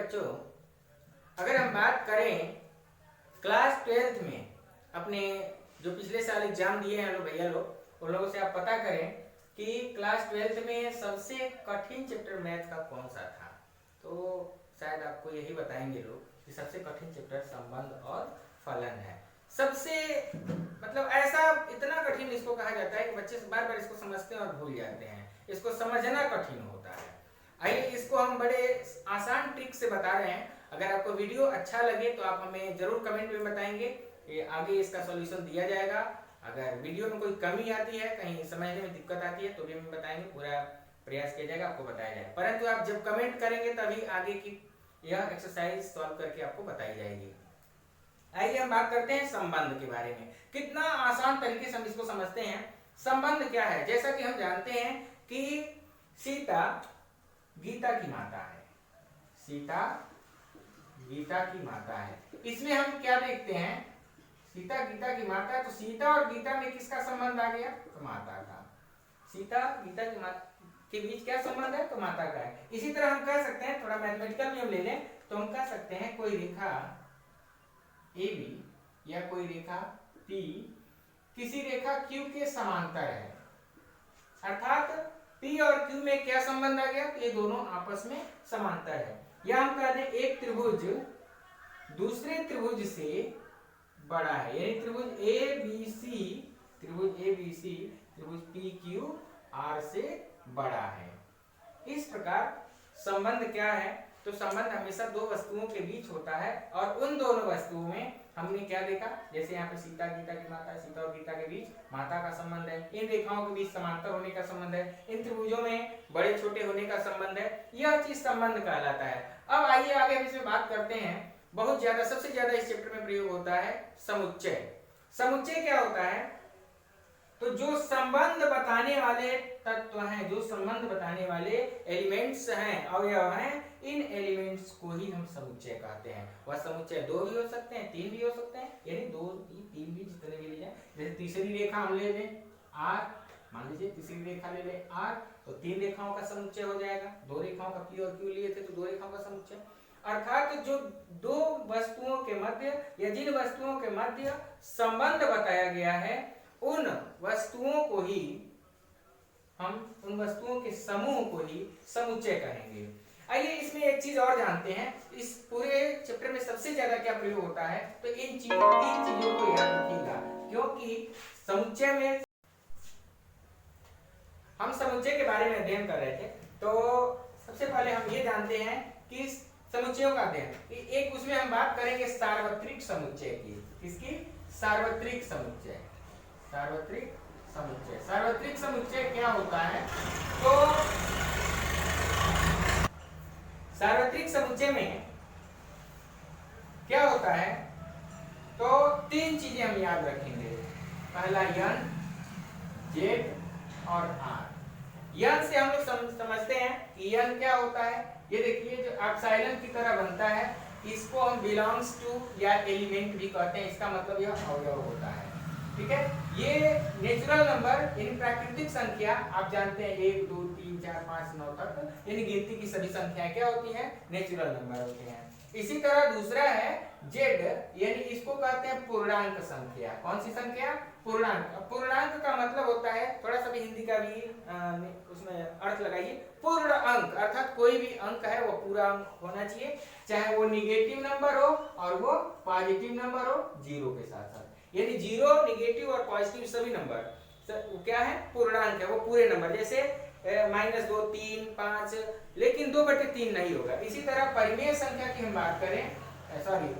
बच्चों, अगर हम बात करें क्लास 12th में अपने जो पिछले साल एग्जाम दिए हैं लोग भैया लोग, उन लोगों से आप पता करें कि क्लास 12th में सबसे कठिन चैप्टर मैथ का कौन सा था। तो शायद आपको यही बताएंगे लोग कि सबसे कठिन चैप्टर संबंध और फलन है। सबसे मतलब ऐसा इतना कठिन इसको कहा जाता है कि बच्चे बार बार इसको समझते हैं और भूल जाते हैं। इसको समझना कठिन होता है। आइए इसको हम बड़े आसान ट्रिक से बता रहे हैं। अगर आपको वीडियो अच्छा लगे तो आप हमें जरूर कमेंट में बताएंगे, आगे इसका सॉल्यूशन दिया जाएगा। अगर वीडियो में कोई कमी आती है, कहीं समझने में दिक्कत आती है तो भी हमें बताएंगे, पूरा प्रयास किया जाएगा, आपको बताया जाएगा। परंतु आप जब कमेंट करेंगे तभी आगे की यह एक्सरसाइज सॉल्व करके आपको बताई जाएगी। आइए हम बात करते हैं संबंध के बारे में। कितना आसान तरीके से हम इसको समझते हैं। संबंध क्या है? जैसा कि हम जानते हैं कि सीता गीता की माता है। सीता गीता की माता है। इसमें हम क्या देखते हैं? सीता गीता की माता है, तो सीता और गीता में किसका संबंध आ गया? तो माता का। सीता गीता की माता के बीच क्या संबंध है? तो माता का है। इसी तरह हम कह सकते हैं, थोड़ा मैथमेटिकल भी हम ले लें तो हम कह सकते हैं कोई रेखा AB या कोई रेखा P किसी रेखा Q के समांतर है, अर्थात P और Q में क्या संबंध आ गया? ये दोनों आपस में समांतर है। या हम कह दें एक त्रिभुज दूसरे त्रिभुज से बड़ा है, यानी त्रिभुज ABC त्रिभुज PQR से बड़ा है। इस प्रकार संबंध क्या है? तो संबंध हमेशा दो वस्तुओं के बीच होता है और उन दोनों वस्तुओं में हमने क्या देखा? जैसे यहाँ पे सीता गीता की माता है, सीता और गीता के बीच माता का संबंध है। इन रेखाओं के बीच समांतर होने का संबंध है। इन त्रिभुजों में बड़े छोटे होने का संबंध है। यह चीज संबंध कहलाता है। अब आइए आगे हम इसमें बात करते हैं। बहुत ज्यादा, सबसे ज्यादा इस चैप्टर में प्रयोग होता है समुच्चय। समुच्चय क्या होता है? तो जो संबंध बताने वाले तत्व हैं, जो संबंध बताने वाले एलिमेंट्स हैं, अवयव हैं, इन एलिमेंट्स को ही हम समुच्चय कहते हैं। वह समुच्चय दो भी हो सकते हैं, तीन भी हो सकते हैं, यानी दो भी, तीन भी, जितने भी ले जाए। जैसे तीसरी रेखा हम ले लें R, मान लीजिए तीसरी रेखा ले लें R, तो तीन रेखाओं का समुच्चय हो जाएगा। दो रेखाओं का P और Q लिए थे तो दो रेखाओं का समुच्चय। अर्थात जो दो वस्तुओं के मध्य या जिन वस्तुओं के मध्य संबंध बताया गया है, उन वस्तुओं को ही हम, उन वस्तुओं के समूह को ही समुच्चय कहेंगे। आइए इसमें एक चीज और जानते हैं। इस पूरे चैप्टर में सबसे ज्यादा क्या प्रयोग होता है? तो इन तीन चीजों को याद रखिएगा, क्योंकि समुच्चय में हम समुच्चय के बारे में अध्ययन कर रहे थे। तो सबसे पहले हम ये जानते हैं कि समुच्चयों का अध्ययन, एक उसमें हम बात करेंगे सार्वत्रिक समुच्चय की। किसकी? सार्वत्रिक समुच्चय। सार्वत्रिक समुच्चय। सार्वत्रिक समुच्चय क्या होता है? तो सार्वत्रिक समुच्चय में क्या होता है? तो तीन चीजें हम याद रखेंगे। पहला N, Z और R। N से हम लोग समझते हैं कि N क्या होता है। ये देखिए जो एप्सिलॉन की तरह बनता है, इसको हम बिलोंग्स टू या एलिमेंट भी कहते हैं। इसका मतलब यह अवयव होता है। ठीक है। ये नेचुरल नंबर यानी प्राकृतिक संख्या, आप जानते हैं 1 2 3 4 5 9 तक, यानी गिनती की सभी संख्याएं क्या होती हैं? नेचुरल नंबर होती हैं। इसी तरह दूसरा है Z, यानी इसको कहते हैं पूर्णांक संख्या। कौन सी संख्या? पूर्णांक। पूर्णांक का मतलब होता है, थोड़ा सा भी हिंदी का भी उसमें अर्थ लगाइए, पूर्ण अंक, अर्थात कोई भी अंक है वो पूरा अंक होना चाहिए, चाहे वो निगेटिव नंबर हो और वो पॉजिटिव नंबर हो, जीरो के साथ साथ। यानी जीरो, निगेटिव और पॉजिटिव सभी नंबर वो क्या है? पूर्णांक है, वो पूरे नंबर। जैसे -2 3 5, लेकिन 2/3 नहीं होगा। इसी तरह परिमेय संख्या की हम बात करें, सॉरी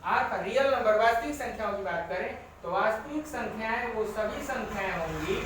R रियल नंबर, वास्तविक संख्याओं की बात करें, तो वास्तविक संख्याएं वो सभी संख्याएं होंगी,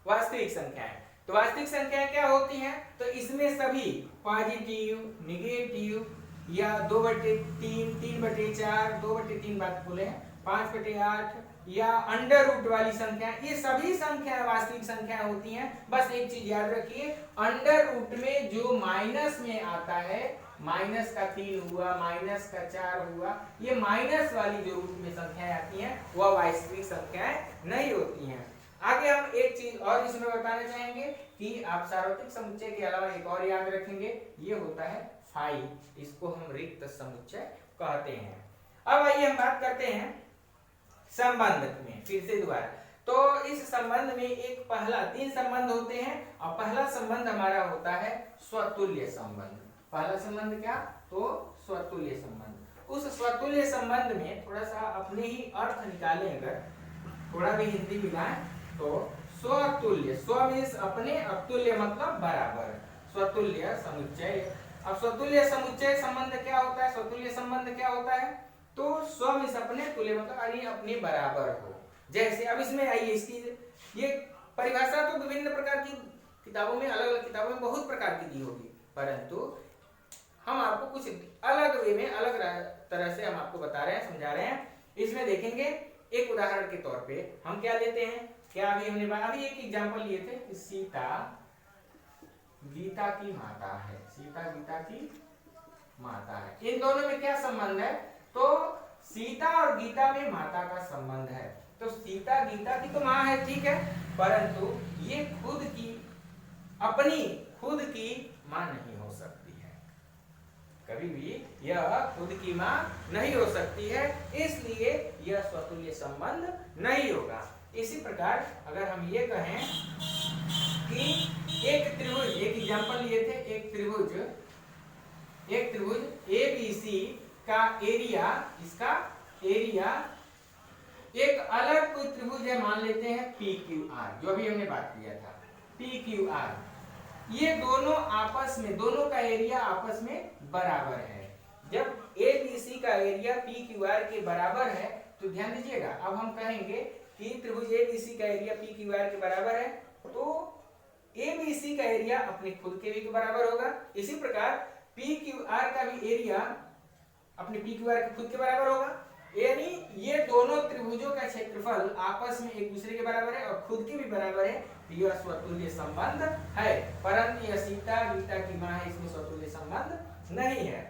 वास्तविक संख्याएं। तो वास्तविक संख्याएं क्या होती हैं? तो इसमें सभी पॉजिटिव, निगेटिव या 2/3, 3/4, 2/3 बात बोले हैं, 5/8 या अंडर रूट वाली संख्या, ये सभी संख्याएं वास्तविक संख्याएं होती हैं। बस एक चीज याद रखिए, अंडर रूट में जो माइनस में आता है, -3 हुआ, -4 हुआ, ये माइनस वाली जो रूट में संख्याएं आती हैं वह वास्तविक संख्याएं नहीं होती हैं। आगे हम एक चीज और इसमें बताना चाहेंगे कि आप सार्वत्रिक समुच्चय के अलावा एक और याद रखेंगे, ये होता है फाई, इसको हम रिक्त समुच्चय कहते हैं। अब आइए हम बात करते हैं संबंध में, फिर से दोबारा। तो इस संबंध में एक पहला 3 संबंध होते हैं और पहला संबंध हमारा होता है स्वतुल्य संबंध। पहला संबंध क्या? तो स्वतुल्य संबंध। उस स्वतुल्य संबंध में थोड़ा सा अपने ही अर्थ निकालें, अगर थोड़ा भी हिंदी मिलाएं तो स्वतुल्य, स्व मीन्स अपने, अतुल्य मतलब बराबर, स्वतुल्य समुच्चय। अब स्वतुल्य समुच्चय संबंध क्या होता है? स्वतुल्य संबंध क्या होता है? तो स्व मीन्स अपने, तुल्य मतलब अपने बराबर हो। जैसे अब इसमें आइए, इसकी ये परिभाषा तो विभिन्न प्रकार की किताबों में, अलग अलग किताबों में बहुत प्रकार की दी होगी, परंतु हम आपको कुछ अलग वे में, अलग तरह से हम आपको बता रहे हैं, समझा रहे हैं। इसमें देखेंगे एक उदाहरण के तौर पे हम क्या लेते हैं, क्या अभी हमने अभी एक एग्जांपल लिए थे कि सीता गीता की माता है, सीता गीता की माता है। इन दोनों में क्या संबंध है? तो सीता और गीता में माता का संबंध है। तो सीता गीता की तो माँ है, ठीक है, परंतु ये खुद की, अपनी खुद की माँ नहीं हो सकती है, कभी भी यह खुद की माँ नहीं हो सकती है, इसलिए यह स्वतुल्य संबंध नहीं होगा। इसी प्रकार अगर हम ये कहें कि एक त्रिभुज, एक एग्जांपल लिए थे, एक त्रिभुज ABC का एरिया, इसका एरिया एक अलग कोई त्रिभुज है, मान लेते हैं PQR, जो अभी हमने बात किया था PQR, ये दोनों आपस में, दोनों का एरिया आपस में बराबर है। जब ABC का एरिया PQR के बराबर है तो ध्यान दीजिएगा, अब हम कहेंगे कि त्रिभुज ABC का एरिया PQR के बराबर है, तो ABC का एरिया अपने खुद के भी तो बराबर होगा। इसी प्रकार PQR का भी एरिया अपने PQR के खुद के बराबर होगा, यानी ये दोनों त्रिभुजों का क्षेत्रफल आपस में एक दूसरे के बराबर है और खुद के भी बराबर है, यह स्वतुल्य संबंध है। परंतु यह सीता गीता की माँ है, इसमें स्वतुल्य संबंध नहीं है।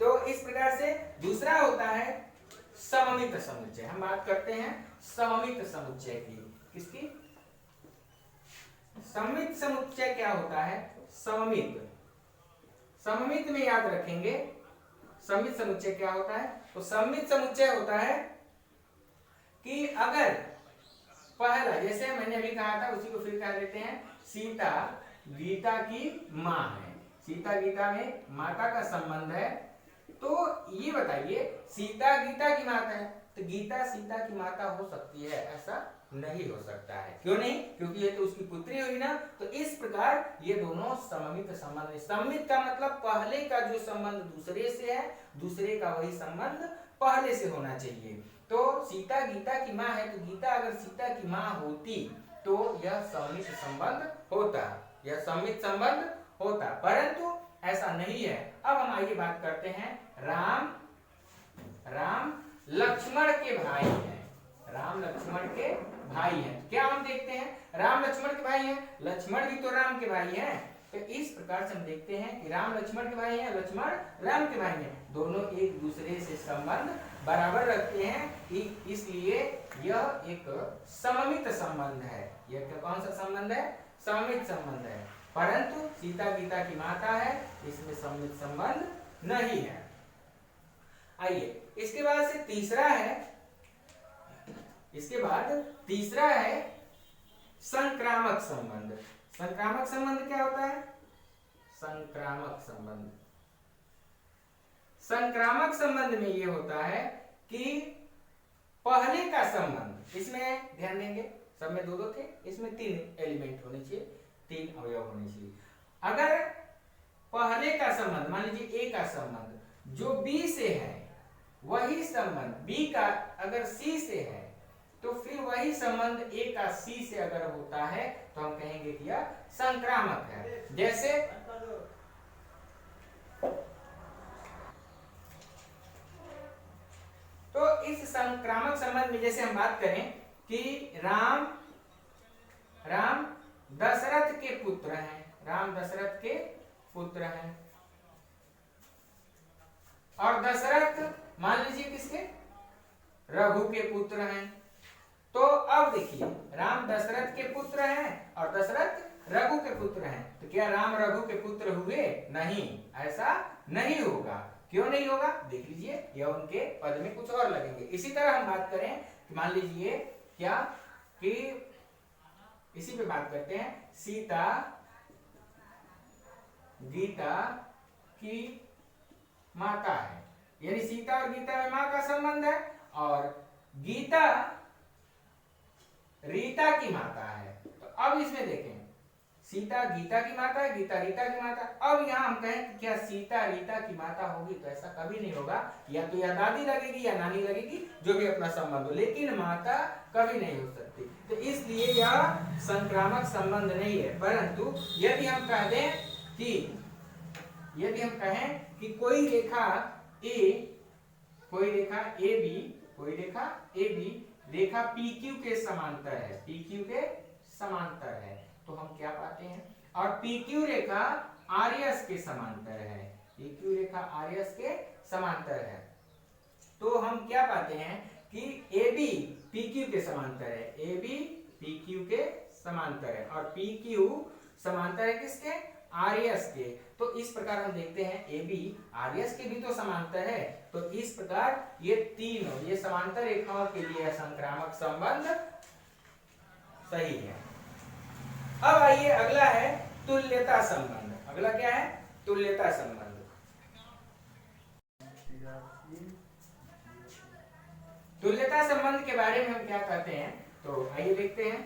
तो इस प्रकार से दूसरा होता है सममित समुच्चय। हम बात करते हैं सममित समुच्चय की, किसकी? सममित समुच्चय क्या होता है? सममित, सममित में याद रखेंगे सममित समुच्चय क्या होता है? तो सममित समुच्चय होता है कि अगर पहला, जैसे मैंने अभी कहा था उसी को फिर कह देते हैं, सीता गीता की माँ है, सीता गीता में माता का संबंध है, तो ये बताइए सीता गीता की माता है, तो गीता सीता की माता हो सकती है? ऐसा नहीं हो सकता है। क्यों नहीं? क्योंकि ये तो उसकी पुत्री हुई ना। तो इस प्रकार ये दोनों सममित संबंध, सममित का मतलब पहले का जो संबंध दूसरे से है, दूसरे का वही संबंध पहले से होना चाहिए। तो सीता गीता की माँ है, तो गीता अगर सीता की माँ होती तो यह सममित संबंध होता, यह सममित संबंध होता, परंतु ऐसा नहीं है। अब हम आइए बात करते हैं राम लक्ष्मण के भाई हैं, राम लक्ष्मण के भाई हैं। क्या हम देखते हैं? राम लक्ष्मण के भाई हैं, लक्ष्मण भी तो राम के भाई हैं। तो इस प्रकार से हम देखते हैं कि राम लक्ष्मण के भाई हैं, लक्ष्मण राम के भाई हैं, दोनों एक दूसरे से संबंध बराबर रखते हैं, इसलिए यह एक सममित संबंध है। यह कौन सा संबंध है? सममित संबंध है। परंतु सीता गीता की माता है, इसमें सममित संबंध नहीं है। आइए इसके बाद से तीसरा है, इसके बाद तीसरा है संक्रामक संबंध। संक्रामक संबंध क्या होता है? संक्रामक संबंध, संक्रामक संबंध में ये होता है कि पहले का संबंध, इसमें ध्यान देंगे सब में दो थे, इसमें 3 एलिमेंट होने चाहिए, 3 अवयव होने चाहिए। अगर पहले का संबंध, मान लीजिए ए का संबंध जो बी से है, वही संबंध बी का अगर सी से है, तो फिर वही संबंध ए का सी से अगर होता है तो हम कहेंगे कि यह संक्रामक है। जैसे तो इस संक्रामक संबंध में जैसे हम बात करें कि राम दशरथ के पुत्र हैं, राम दशरथ के पुत्र हैं, और दशरथ मान लीजिए किसके? रघु के पुत्र हैं। तो अब देखिए, राम दशरथ के पुत्र हैं और दशरथ रघु के पुत्र हैं, तो क्या राम रघु के पुत्र हुए? नहीं, ऐसा नहीं होगा। क्यों नहीं होगा? देख लीजिए, यह उनके पद में कुछ और लगेंगे। इसी तरह हम बात करें कि मान लीजिए क्या कि इसी पे बात करते हैं, सीता गीता की माता है, यानी सीता और गीता में मां का संबंध है, और गीता रीता की माता है। तो अब इसमें देखें, सीता गीता की माता है, गीता रीता की माता। अब यहाँ हम कहें कि क्या सीता रीता की माता होगी? तो ऐसा कभी नहीं होगा। या तो या दादी लगेगी या नानी लगेगी, जो भी अपना संबंध हो, लेकिन माता कभी नहीं हो सकती। तो इसलिए यह संक्रामक संबंध नहीं है। परंतु यदि हम कह दें कि यदि हम कहें कि कोई रेखा ए, कोई रेखा ए बी, कोई रेखा ए बी रेखा PQ के समांतर है, PQ के समांतर है, तो हम क्या पाते हैं? और PQ रेखा RS के समांतर है, PQ रेखा RS के समांतर है, तो हम क्या पाते हैं कि AB PQ के समांतर है, AB PQ के समांतर है, और PQ समांतर है किसके? RS के। तो इस प्रकार हम देखते हैं AB RS के भी तो समांतर है, तो इस प्रकार ये तीनों, ये समांतर रेखाओं के लिए संक्रामक संबंध सही है। अब आइए, अगला है तुल्यता संबंध। अगला क्या है? तुल्यता संबंध। तुल्यता संबंध के बारे में हम क्या कहते हैं, तो आइए देखते हैं।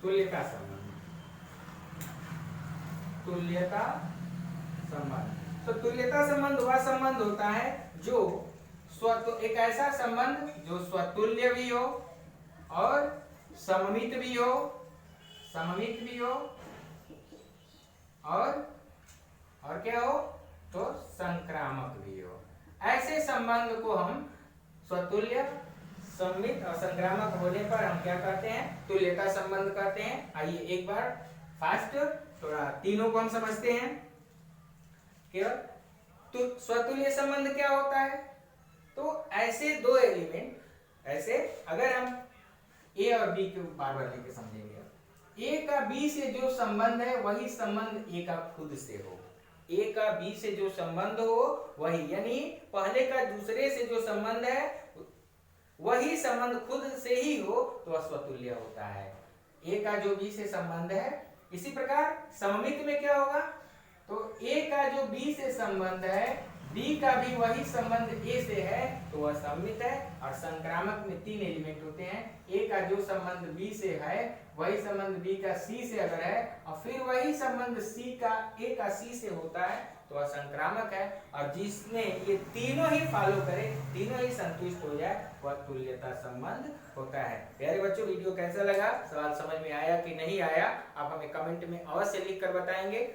तुल्यता संबंध, तुल्यता संबंध। तो तुल्यता संबंध वह संबंध होता है जो एक ऐसा संबंध जो स्वतुल्य भी हो और सममित भी हो, सममित भी हो और क्या हो? तो संक्रामक भी हो। ऐसे संबंध को हम स्वतुल्य, सममित और संक्रामक होने पर हम क्या कहते हैं? तुल्यता संबंध कहते हैं। आइए एक बार फास्ट थोड़ा तीनों को हम समझते हैं केवल। तो स्वतुल्य संबंध क्या होता है? तो ऐसे दो एलिमेंट, ऐसे अगर हम A और B को बार बार लेके समझेंगे, A का B से जो संबंध है वही संबंध A का खुद से हो, A का B से जो संबंध हो वही, यानी पहले का दूसरे से जो संबंध है वही संबंध खुद से ही हो, तो वह स्वतुल्य होता है। A का जो B से संबंध है। इसी प्रकार सममित में क्या होगा? तो A का जो B से संबंध है, B का भी वही संबंध A से है, तो वह सममित है। और संक्रामक में तीन एलिमेंट होते हैं, A का जो संबंध B से है वही संबंध B का C से अगर है, और फिर वही संबंध C का A का C से होता है, तो वह संक्रामक है। और जिसने ये तीनों ही फॉलो करे, तीनों ही संतुष्ट हो जाए, वह तुल्यता संबंध होता है। प्यारे बच्चों, वीडियो कैसा लगा? सवाल समझ में आया कि नहीं आया? आप हमें कमेंट में अवश्य लिख कर बताएंगे।